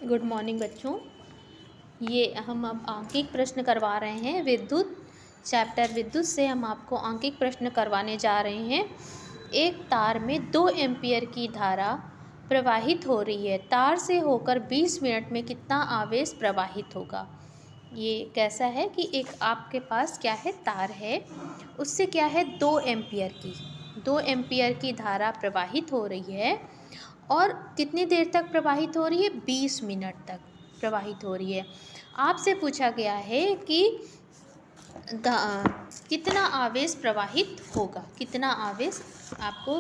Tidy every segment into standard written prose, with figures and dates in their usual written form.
Good morning बच्चों। ये हम अब आंकिक प्रश्न करवा रहे हैं। विद्युत चैप्टर विद्युत से हम आपको आंकिक प्रश्न करवाने जा रहे हैं। एक तार में 2 एम्पियर की धारा प्रवाहित हो रही है। तार से होकर 20 मिनट में कितना आवेश प्रवाहित होगा। ये कैसा है कि एक आपके पास क्या है, तार है, उससे क्या है 2 एम्पियर की धारा प्रवाहित हो रही है और कितनी देर तक प्रवाहित हो रही है, 20 मिनट तक प्रवाहित हो रही है। आपसे पूछा गया है कि कितना आवेश प्रवाहित होगा, कितना आवेश आपको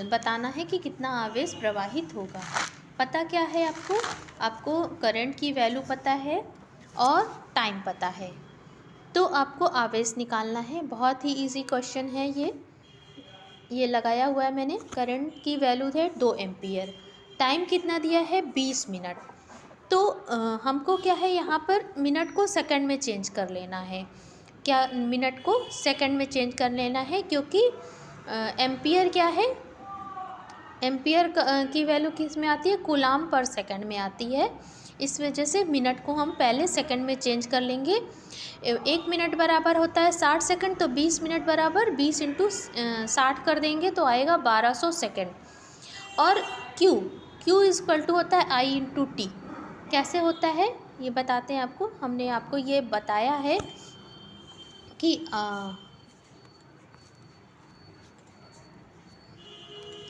बताना है कि कितना आवेश प्रवाहित होगा। पता क्या है आपको करंट की वैल्यू पता है और टाइम पता है, तो आपको आवेश निकालना है। बहुत ही इजी क्वेश्चन है ये लगाया हुआ है मैंने। करंट की वैल्यू है 2 एम्पियर, टाइम कितना दिया है 20 मिनट। तो हमको क्या है, यहाँ पर मिनट को सेकंड में चेंज कर लेना है। क्या मिनट को सेकंड में चेंज कर लेना है, क्योंकि एम्पियर क्या है, एम्पियर की वैल्यू किस में आती है, कूलाम पर सेकंड में आती है। इस वजह से मिनट को हम पहले सेकंड में चेंज कर लेंगे। 1 मिनट बराबर होता है 60 सेकंड, तो 20 मिनट बराबर 20 इंटू 60 कर देंगे तो आएगा 1200 सेकंड। और Q इक्वल टू होता है I इंटू टी। कैसे होता है ये बताते हैं आपको। हमने आपको ये बताया है कि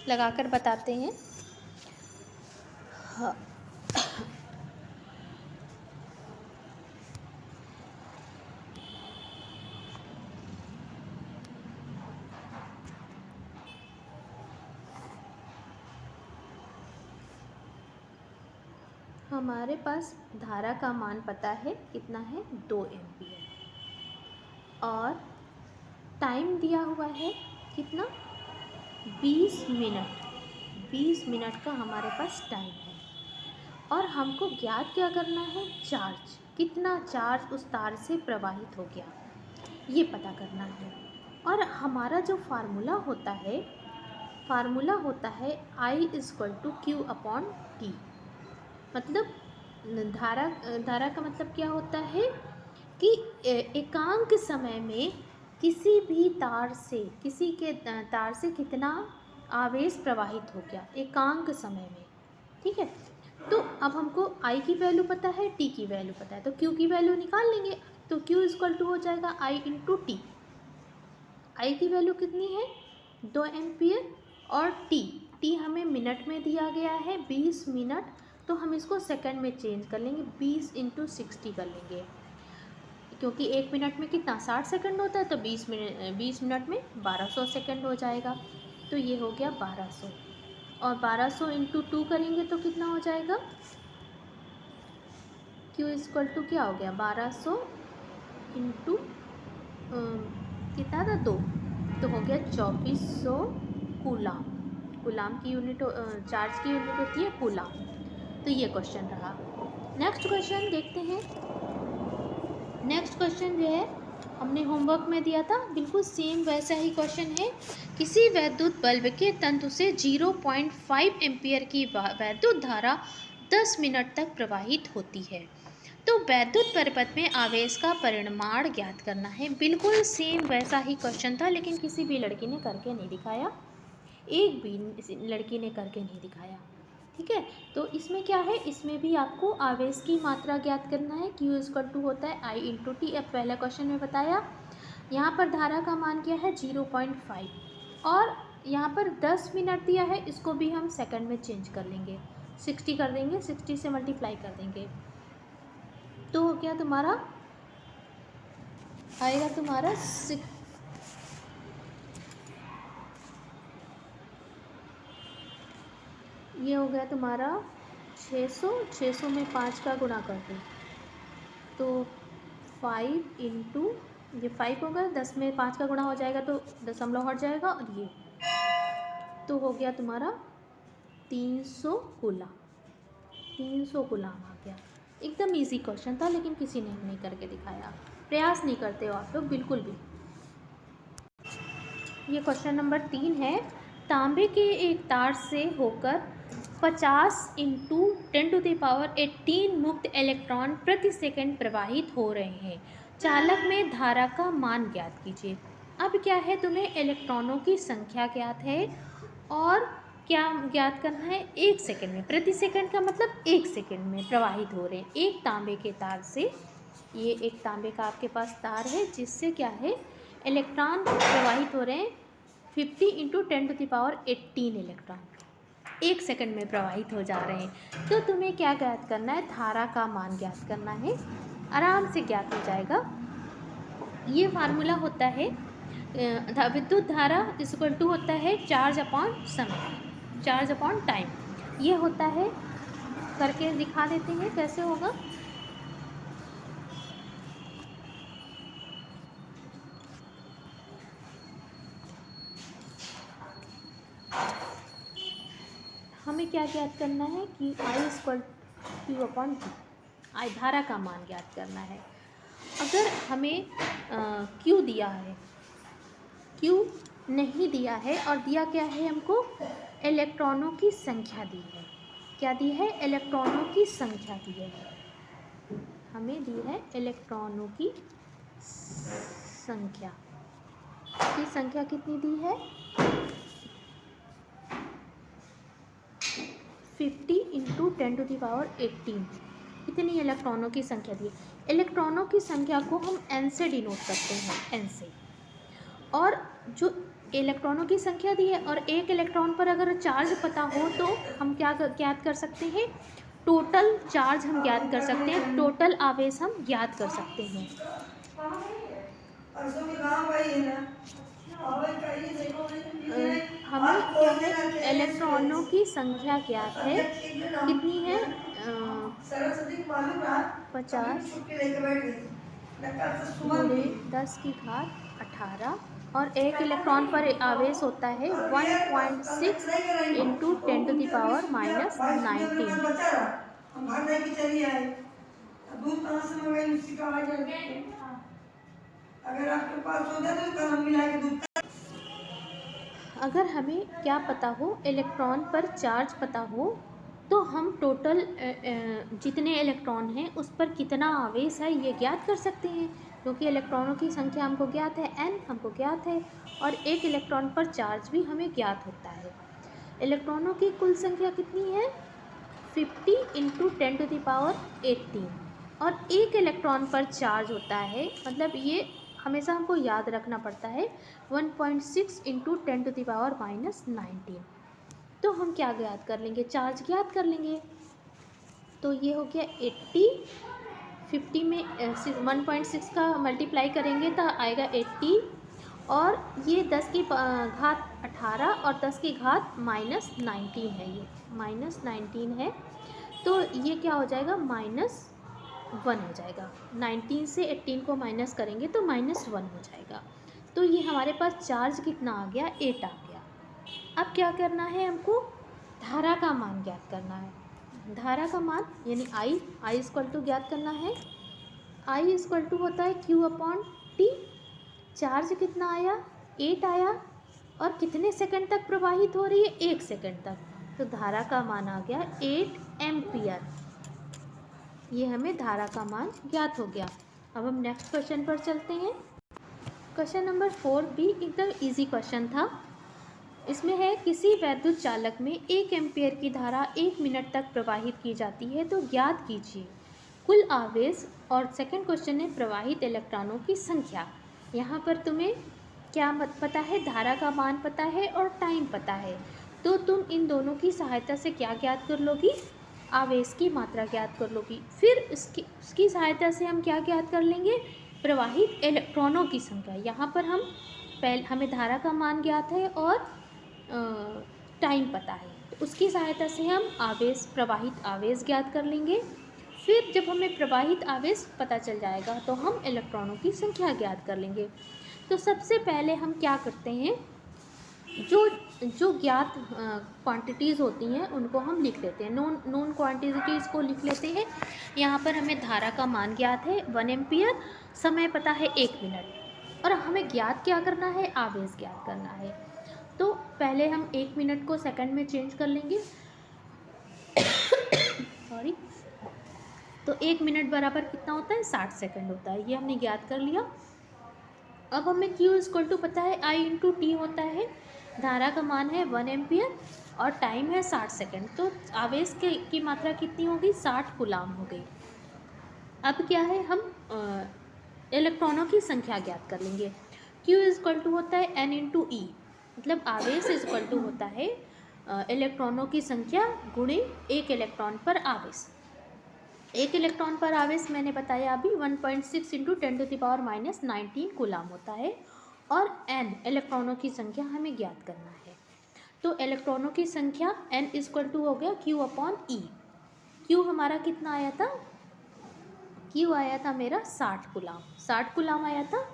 लगाकर बताते हैं। हाँ, हमारे पास धारा का मान पता है कितना है, 2 एम्पियर, और टाइम दिया हुआ है कितना, 20 मिनट का हमारे पास टाइम है। और हमको ज्ञात क्या करना है, चार्ज, कितना चार्ज उस तार से प्रवाहित हो गया, ये पता करना है। और हमारा जो फार्मूला होता है I equal to Q upon T. मतलब धारा का मतलब क्या होता है कि एकांक समय में किसी के तार से कितना आवेश प्रवाहित हो गया एकांक समय में। ठीक है, तो अब हमको I की वैल्यू पता है, T की वैल्यू पता है, तो Q की वैल्यू निकाल लेंगे। तो Q इक्वल टू हो जाएगा I इंटू टी। I की वैल्यू कितनी है, 2 एम्पियर, और T हमें मिनट में दिया गया है 20 मिनट, तो हम इसको सेकंड में चेंज कर लेंगे, 20 इंटू 60 कर लेंगे, क्योंकि 1 मिनट में कितना 60 सेकंड होता है, तो 20 मिनट में 1200 सेकंड हो जाएगा। तो ये हो गया 1200, और 1200 इंटू 2 करेंगे तो कितना हो जाएगा, Q इक्वल टू क्या हो गया, 1200 इंटू कितना था 2, तो हो गया 2400 कूलाम। कूलाम की यूनिट, चार्ज की यूनिट होती है कूलाम। तो ये क्वेश्चन रहा। नेक्स्ट क्वेश्चन देखते हैं। नेक्स्ट क्वेश्चन जो है हमने होमवर्क में दिया था, बिल्कुल सेम वैसा ही क्वेश्चन है। किसी वैद्युत बल्ब के तंतु से 0.5 एम्पियर की वैद्युत धारा 10 मिनट तक प्रवाहित होती है, तो वैद्युत परिपथ में आवेश का परिमाण ज्ञात करना है। बिल्कुल सेम वैसा ही क्वेश्चन था, लेकिन किसी भी लड़की ने करके नहीं दिखाया, एक भी लड़की ने करके नहीं दिखाया। ठीक है, तो इसमें क्या है, इसमें भी आपको आवेश की मात्रा ज्ञात करना है। Q इक्वल टू होता है I इंटू टी। अब पहला क्वेश्चन में बताया, यहाँ पर धारा का मान क्या है 0.5, और यहाँ पर 10 मिनट दिया है, इसको भी हम सेकंड में चेंज कर लेंगे, 60 कर देंगे, 60 से मल्टीप्लाई कर देंगे, तो हो गया तुम्हारा, आएगा तुम्हारा ये हो गया तुम्हारा 600 में 5 का गुणा कर दो, तो 5 इंटू ये 5 होगा, 10 में 5 का गुणा हो जाएगा तो दशमलव हट जाएगा, और ये तो हो गया तुम्हारा 300 गुलाम आ गया। एकदम इजी क्वेश्चन था, लेकिन किसी ने नहीं करके दिखाया, प्रयास नहीं करते हो आप लोग बिल्कुल भी। ये क्वेश्चन नंबर 3 है। तांबे के एक तार से होकर 50 इंटू 10⁻18 मुक्त इलेक्ट्रॉन प्रति सेकंड प्रवाहित हो रहे हैं। चालक में धारा का मान ज्ञात कीजिए। अब क्या है, तुम्हें इलेक्ट्रॉनों की संख्या ज्ञात है और क्या ज्ञात करना है, 1 सेकंड में, प्रति सेकंड का मतलब 1 सेकंड में प्रवाहित हो रहे हैं एक तांबे के तार से। ये एक तांबे का आपके पास तार है जिससे क्या है, इलेक्ट्रॉन प्रवाहित हो रहे हैं 50 इंटू 10⁻18 इलेक्ट्रॉन 1 सेकंड में प्रवाहित हो जा रहे हैं। तो तुम्हें क्या ज्ञात करना है, धारा का मान ज्ञात करना है। आराम से ज्ञात हो जाएगा। ये फार्मूला होता है विद्युत धारा इक्वल टू होता है चार्ज अपॉन समय, चार्ज अपॉन टाइम। ये होता है, करके दिखा देते हैं कैसे होगा। हमें क्या ज्ञात करना है कि I equal Q upon T, आई धारा का मान ज्ञात करना है। अगर हमें Q दिया है, Q नहीं दिया है और दिया क्या है हमको, इलेक्ट्रॉनों की संख्या दी है। क्या दी है, इलेक्ट्रॉनों की संख्या दी है। हमें दी है इलेक्ट्रॉनों की संख्या। की संख्या कितनी दी है, 50 इंटू 10⁻18। इतनी इलेक्ट्रॉनों की संख्या दी है। इलेक्ट्रॉनों की संख्या को हम n से डिनोट करते हैं, n से। और जो इलेक्ट्रॉनों की संख्या दी है और एक इलेक्ट्रॉन पर अगर चार्ज पता हो तो हम क्या ज्ञात कर सकते हैं, टोटल चार्ज हम ज्ञात कर सकते हैं, टोटल आवेश हम ज्ञात कर सकते हैं। हमें क्या है, इलेक्ट्रॉनों की संख्या ज्ञात है, कितनी है, 50 गुणे 10⁻18 और एक इलेक्ट्रॉन पर आवेश होता है 1.6 इंटू 10⁻⁻19। अगर आपके पास हो जाए तो कल हम मिला के दूध। अगर हमें क्या पता हो, इलेक्ट्रॉन पर चार्ज पता हो, तो हम टोटल जितने इलेक्ट्रॉन हैं उस पर कितना आवेश है ये ज्ञात कर सकते हैं, क्योंकि इलेक्ट्रॉनों की संख्या हमको ज्ञात है, n हमको ज्ञात है और एक इलेक्ट्रॉन पर चार्ज भी हमें ज्ञात होता है। इलेक्ट्रॉनों की कुल संख्या कितनी है, 50 इंटू 10⁻18 और एक इलेक्ट्रॉन पर चार्ज होता है, मतलब ये हमेशा हमको याद रखना पड़ता है, 1.6 इंटू 10⁻⁻19। तो हम क्या ज्ञात कर लेंगे, चार्ज ज्ञात कर लेंगे। तो ये हो गया 80, 50 में 1.6 का मल्टीप्लाई करेंगे तो आएगा 80 और ये 10 की घात 18 और 10 की घात -19 है, ये -19 है। तो ये क्या हो जाएगा, -1 हो जाएगा। 19 से 18 को माइनस करेंगे तो -1 हो जाएगा। तो ये हमारे पास चार्ज कितना आ गया, 8 आ गया। अब क्या करना है, हमको धारा का मान ज्ञात करना है। धारा का मान यानी I इक्वल टू ज्ञात करना है। I इक्वल टू होता है Q अपॉन T। चार्ज कितना आया, 8 आया और कितने सेकंड तक प्रवाहित हो रही है, 1 सेकंड तक। तो धारा का मान आ गया 8 एम्पियर। ये हमें धारा का मान ज्ञात हो गया। अब हम नेक्स्ट क्वेश्चन पर चलते हैं। क्वेश्चन नंबर 4 भी एकदम इजी क्वेश्चन था। इसमें है, किसी वैद्युत चालक में 1 एम्पियर की धारा 1 मिनट तक प्रवाहित की जाती है, तो ज्ञात कीजिए कुल आवेश। और सेकंड क्वेश्चन है प्रवाहित इलेक्ट्रॉनों की संख्या। यहाँ पर तुम्हें क्या पता है, धारा का मान पता है और टाइम पता है, तो तुम इन दोनों की सहायता से क्या ज्ञात कर लोगी, आवेश की मात्रा ज्ञात कर लोगी। फिर उसकी सहायता से हम क्या ज्ञात कर लेंगे, प्रवाहित इलेक्ट्रॉनों की संख्या। यहाँ पर हमें धारा का मान ज्ञात है और टाइम पता है, तो उसकी सहायता से हम प्रवाहित आवेश ज्ञात कर लेंगे। फिर जब हमें प्रवाहित आवेश पता चल जाएगा तो हम इलेक्ट्रॉनों की संख्या ज्ञात कर लेंगे। तो सबसे पहले हम क्या करते हैं, जो ज्ञात क्वांटिटीज़ होती हैं उनको हम लिख लेते हैं, नोन क्वांटिटीज़ को लिख लेते हैं। यहाँ पर हमें धारा का मान ज्ञात है 1 एम्पियर, समय पता है 1 मिनट और हमें ज्ञात क्या करना है, आवेश ज्ञात करना है। तो पहले हम 1 मिनट को सेकंड में चेंज कर लेंगे। सॉरी। तो 1 मिनट बराबर कितना होता है, 60 सेकंड होता है। ये हमने ज्ञात कर लिया। अब हमें Q इक्वल टू पता है I इंटू टी होता है, धारा का मान है 1 एम्पियर और टाइम है 60 सेकंड। तो आवेश की मात्रा कितनी होगी, 60 कूलाम हो गई। अब क्या है, हम इलेक्ट्रॉनों की संख्या ज्ञात कर लेंगे। Q इक्वल टू होता है N इंटू ई, मतलब आवेश इक्वल टू होता है इलेक्ट्रॉनों की संख्या गुणे एक इलेक्ट्रॉन पर आवेश। एक इलेक्ट्रॉन पर आवेश मैंने बताया अभी 1.6 इंटू 10⁻⁻19 कूलाम होता है, और n इलेक्ट्रॉनों की संख्या हमें ज्ञात करना है। तो इलेक्ट्रॉनों की संख्या n इक्वल टू हो गया Q अपॉन ई। Q हमारा कितना आया था, Q आया था मेरा 60 कूलाम, 60 कूलाम आया था।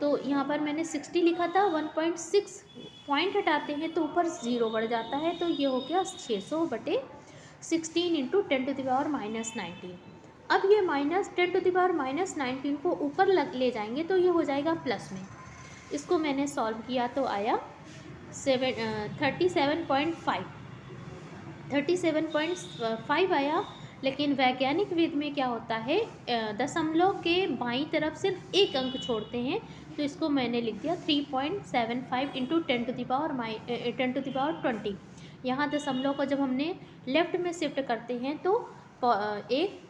तो यहाँ पर मैंने 60 लिखा था, 1.6 पॉइंट हटाते हैं तो ऊपर 0 बढ़ जाता है, तो ये हो गया 600/16 इंटू 10⁻⁻19। अब ये -10⁻⁻19 को ऊपर ले जाएंगे तो ये हो जाएगा प्लस में। इसको मैंने सॉल्व किया तो आया 37.5 आया। लेकिन वैज्ञानिक विद में क्या होता है, दशमलव के बाईं तरफ सिर्फ एक अंक छोड़ते हैं, तो इसको मैंने लिख दिया 3.75 इंटू 10⁻20। यहाँ दशमलव को जब हमने लेफ्ट में शिफ्ट करते हैं तो एक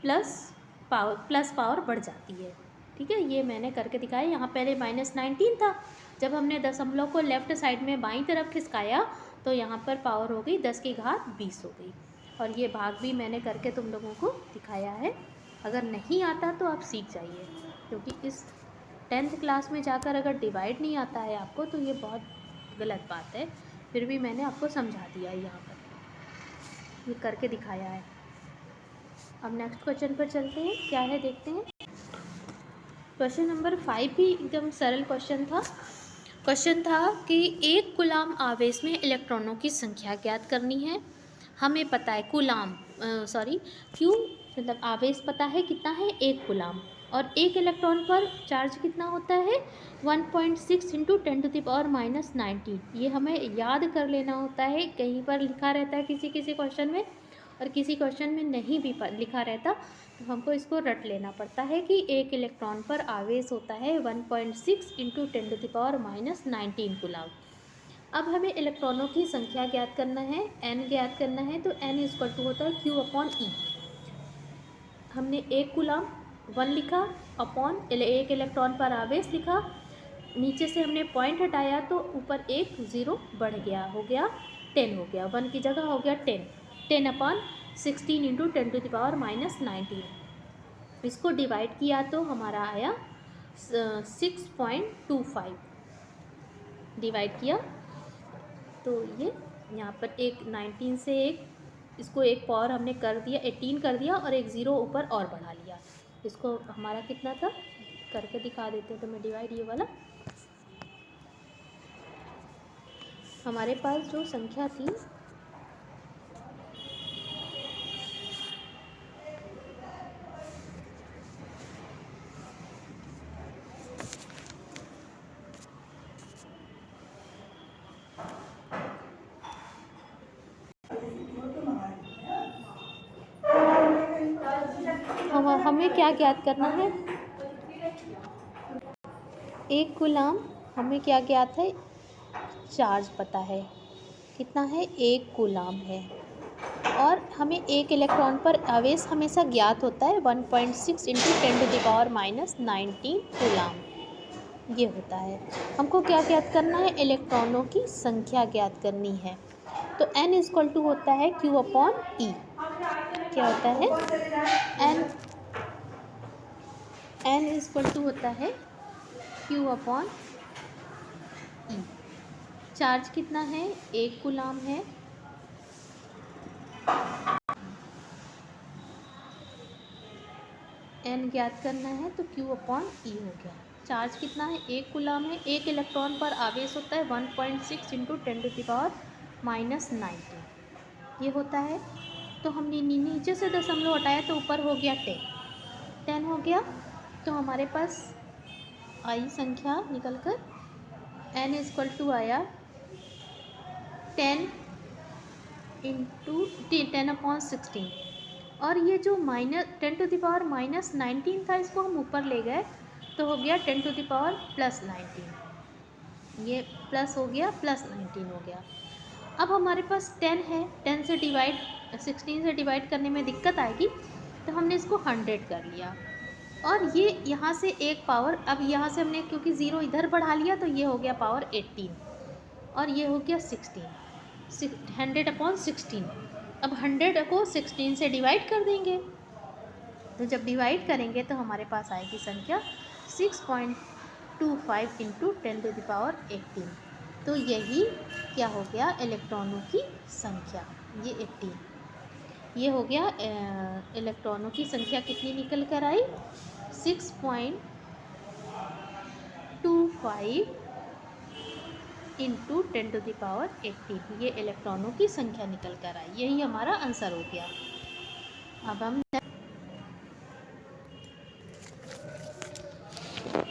प्लस पावर बढ़ जाती है। ठीक है, ये मैंने करके दिखाया। यहाँ पहले -19 था, जब हमने दशमलव को लेफ्ट साइड में बाईं तरफ खिसकाया तो यहाँ पर पावर हो गई 10⁻20 हो गई। और ये भाग भी मैंने करके तुम लोगों को दिखाया है। अगर नहीं आता तो आप सीख जाइए, क्योंकि इस 10th क्लास में जाकर अगर डिवाइड नहीं आता है आपको तो ये बहुत गलत बात है। फिर भी मैंने आपको समझा दिया है, यहाँ पर ये करके दिखाया है। अब नेक्स्ट क्वेश्चन पर चलते हैं, क्या है देखते हैं। क्वेश्चन नंबर 5 भी एकदम सरल क्वेश्चन था। क्वेश्चन था कि एक कूलाम आवेश में इलेक्ट्रॉनों की संख्या ज्ञात करनी है। हमें पता है क्यों मतलब आवेश पता है कितना है, 1 कूलाम, और एक इलेक्ट्रॉन पर चार्ज कितना होता है 1.6 इंटू 10⁻⁻19। ये हमें याद कर लेना होता है, कहीं पर लिखा रहता है किसी किसी क्वेश्चन में, और किसी क्वेश्चन में नहीं भी लिखा रहता, तो हमको इसको रट लेना पड़ता है कि एक इलेक्ट्रॉन पर आवेश होता है 1.6 इंटू 10⁻⁻19 कूलाम। अब हमें इलेक्ट्रॉनों की संख्या ज्ञात करना है, n ज्ञात करना है, तो n इक्वल टू होता है Q अपॉन ई। हमने 1 कूलाम 1 लिखा अपॉन एक इलेक्ट्रॉन पर आवेश लिखा, नीचे से हमने पॉइंट हटाया तो ऊपर एक 0 बढ़ गया, हो गया 10 हो गया, 1 की जगह हो गया 10 अपॉन 16 इंटू 10⁻⁻19। इसको डिवाइड किया तो हमारा आया 6.25। डिवाइड किया तो ये यहाँ पर एक 19 से इसको एक पावर हमने कर दिया 18 कर दिया, और एक 0 ऊपर और बढ़ा लिया। इसको हमारा कितना था करके दिखा देते हैं। तो मैं डिवाइड ये वाला, हमारे पास जो संख्या थी हमें क्या ज्ञात करना है, 1 कूलाम हमें क्या ज्ञात है, चार्ज पता है कितना है 1 कूलाम है, और हमें एक इलेक्ट्रॉन पर आवेश हमेशा ज्ञात होता है 1.6 इंटू 10⁻⁻19 कूलाम, ये होता है। हमको क्या ज्ञात करना है, इलेक्ट्रॉनों की संख्या ज्ञात करनी है। तो n इक्वल टू होता है Q अपॉन ई। क्या होता है, n इक्वल टू होता है Q अपॉन ई। चार्ज कितना है, 1 कूलाम है, n ज्ञात करना है तो Q अपॉन ई हो गया। चार्ज कितना है, 1 कूलाम है, एक इलेक्ट्रॉन पर आवेश होता है 1.6 इंटू 10⁻⁻19 ये होता है। तो हमने नीचे से दशमलव हटाया तो ऊपर हो गया 10 हो गया। तो हमारे पास आई संख्या निकल कर n इक्वल टू आया 10 इंटू 10/16, और ये जो -10⁻−19 था, इसको हम ऊपर ले गए तो हो गया 10⁻+19, ये प्लस हो गया, +19 हो गया। अब हमारे पास 10 है, 10 से डिवाइड 16 से डिवाइड करने में दिक्कत आएगी, तो हमने इसको 100 कर लिया। और ये यहाँ से एक पावर, अब यहाँ से हमने क्योंकि ज़ीरो इधर बढ़ा लिया तो ये हो गया पावर 18, और ये हो गया 16, 100/16। अब 100 को 16 से डिवाइड कर देंगे, तो जब डिवाइड करेंगे तो हमारे पास आएगी संख्या 6.25 × 10⁻18। तो यही क्या हो गया, इलेक्ट्रॉनों की संख्या, ये 18, ये हो गया इलेक्ट्रॉनों की संख्या कितनी निकल कर आई, 6.25 × 10⁻18, ये इलेक्ट्रॉनों की संख्या निकल कर आई, यही हमारा आंसर हो गया। अब हम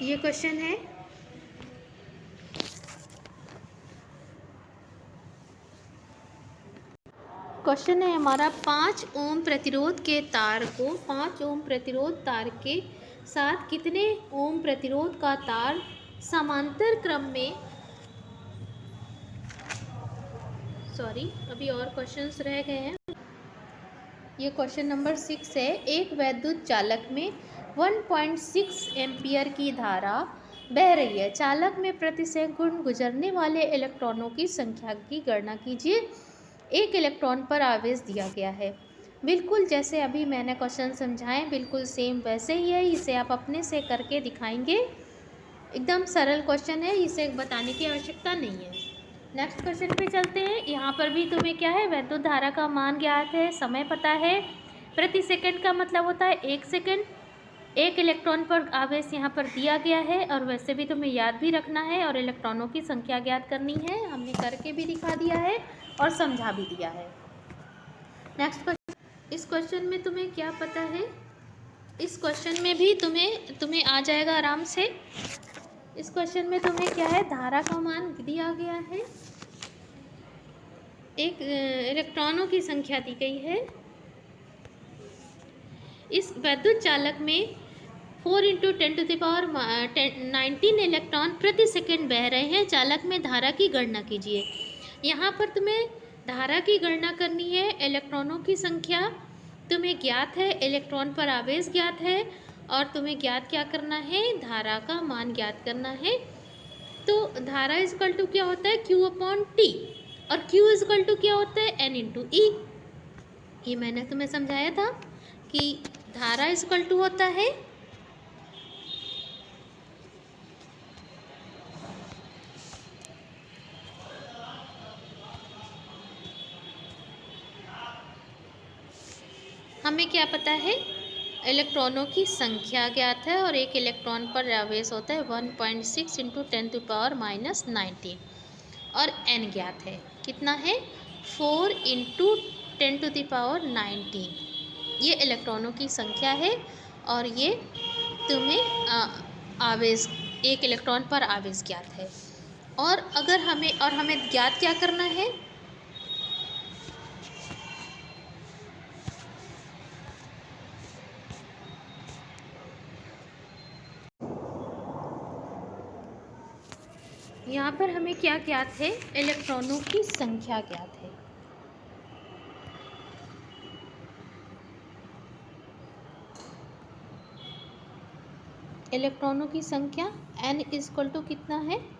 ये क्वेश्चन है, क्वेश्चन है हमारा 5 ओम प्रतिरोध के तार को 5 ओम प्रतिरोध तार के साथ कितने ओम प्रतिरोध का तार समांतर क्रम में, अभी और क्वेश्चंस रह गए हैं। ये क्वेश्चन नंबर 6 है, एक वैद्युत चालक में 1.6 एम्पियर की धारा बह रही है, चालक में प्रति सेकंड गुजरने वाले इलेक्ट्रॉनों की संख्या की गणना कीजिए। एक इलेक्ट्रॉन पर आवेश दिया गया है, बिल्कुल जैसे अभी मैंने क्वेश्चन समझाए बिल्कुल सेम वैसे ही है, इसे आप अपने से करके दिखाएंगे, एकदम सरल क्वेश्चन है, इसे बताने की आवश्यकता नहीं है। नेक्स्ट क्वेश्चन पे चलते हैं। यहाँ पर भी तुम्हें क्या है, वैद्युत धारा का मान ज्ञात है, समय पता है, प्रति सेकंड का मतलब होता है 1 सेकंड, एक इलेक्ट्रॉन पर आवेश यहाँ पर दिया गया है, और वैसे भी तुम्हें याद भी रखना है, और इलेक्ट्रॉनों की संख्या ज्ञात करनी है, हमने करके भी दिखा दिया है और समझा भी दिया है। नेक्स्ट क्वेश्चन, इस क्वेश्चन में तुम्हें क्या पता है, इस क्वेश्चन में भी तुम्हें आ जाएगा आराम से। इस क्वेश्चन में तुम्हें क्या है, धारा का मान दिया गया है, एक इलेक्ट्रॉनों की संख्या दी गई है। इस वैद्युत चालक में 4 × 10⁻19 इलेक्ट्रॉन प्रति सेकंड बह रहे हैं, चालक में धारा की गणना कीजिए। यहाँ पर तुम्हें धारा की गणना करनी है, इलेक्ट्रॉनों की संख्या तुम्हें ज्ञात है, इलेक्ट्रॉन पर आवेश ज्ञात है, और तुम्हें ज्ञात क्या करना है, धारा का मान ज्ञात करना है। तो धारा इजकल टू क्या होता है, Q/T, और Q इजकल टू क्या होता है, N × E। ये मैंने तुम्हें समझाया था कि धारा इजकल टू होता है हमें क्या पता है, इलेक्ट्रॉनों की संख्या ज्ञात है, और एक इलेक्ट्रॉन पर आवेश होता है 1.6 × 10⁻−19, और n ज्ञात है, कितना है, 4 × 10⁻19, ये इलेक्ट्रॉनों की संख्या है, और ये तुम्हें आवेश, एक इलेक्ट्रॉन पर आवेश ज्ञात है। और अगर हमें ज्ञात क्या करना है, यहाँ पर हमें क्या ज्ञात है, इलेक्ट्रॉनों की संख्या ज्ञात है। इलेक्ट्रॉनों की संख्या n इजकल टू कितना है,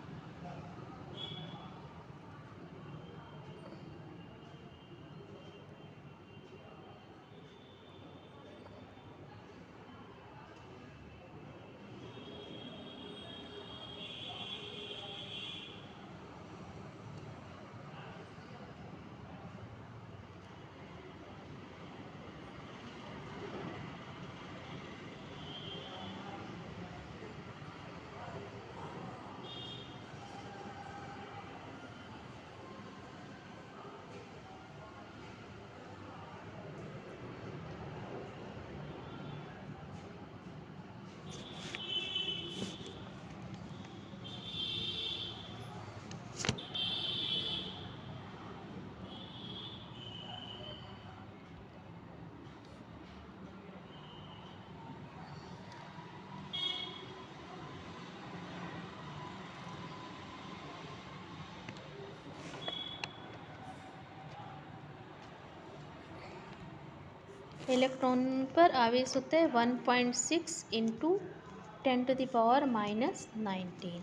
इलेक्ट्रॉन पर आवेश होता है 1.6 इंटू 10⁻⁻19।